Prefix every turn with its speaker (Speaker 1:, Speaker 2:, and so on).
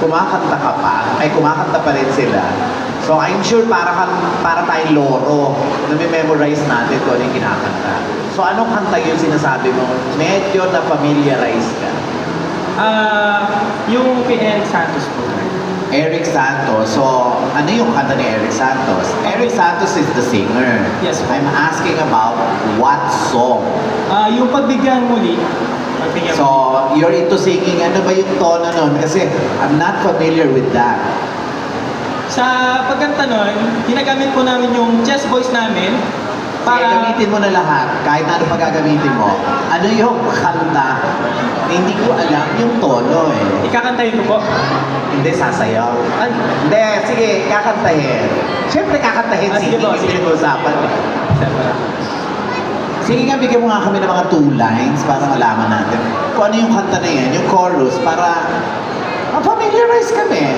Speaker 1: kumakanta ka pa, ay kumakanta pa rin sila. So I'm sure para tayong loro na memorize natin kung ano yung kinakanta. So anong kanta yung sinasabi mo? Medyo na-familiarize ka.
Speaker 2: Yung kay Eric Santos po.
Speaker 1: Eric Santos. So, ano yung kanta ni Eric Santos? Eric Santos is the singer.
Speaker 2: Yes, po.
Speaker 1: I'm asking about what song?
Speaker 2: Yung pagbigyan muli.
Speaker 1: So, you're into singing. Ano ba yung tono nun? Kasi I'm not familiar with that.
Speaker 2: Sa pagkanta nun, ginagamit po namin yung chest voice namin
Speaker 1: Kaya gamitin mo na lahat, kahit na ano pa gagamitin mo. Ano yung kanta? Hindi ko alam yung tono eh.
Speaker 2: Ikakantayin ko po.
Speaker 1: Hindi, sasayaw. Ay, hindi, sige, kakantahin. Siyempre kakantahin,
Speaker 2: Sige
Speaker 1: sige,
Speaker 2: po,
Speaker 1: yung
Speaker 2: sige.
Speaker 1: pinag-uusapan. Sige nga, bigyan mo nga kami ng mga 2 lines para malaman natin kung ano yung kanta na yan, yung chorus, para ma-familiarize kami.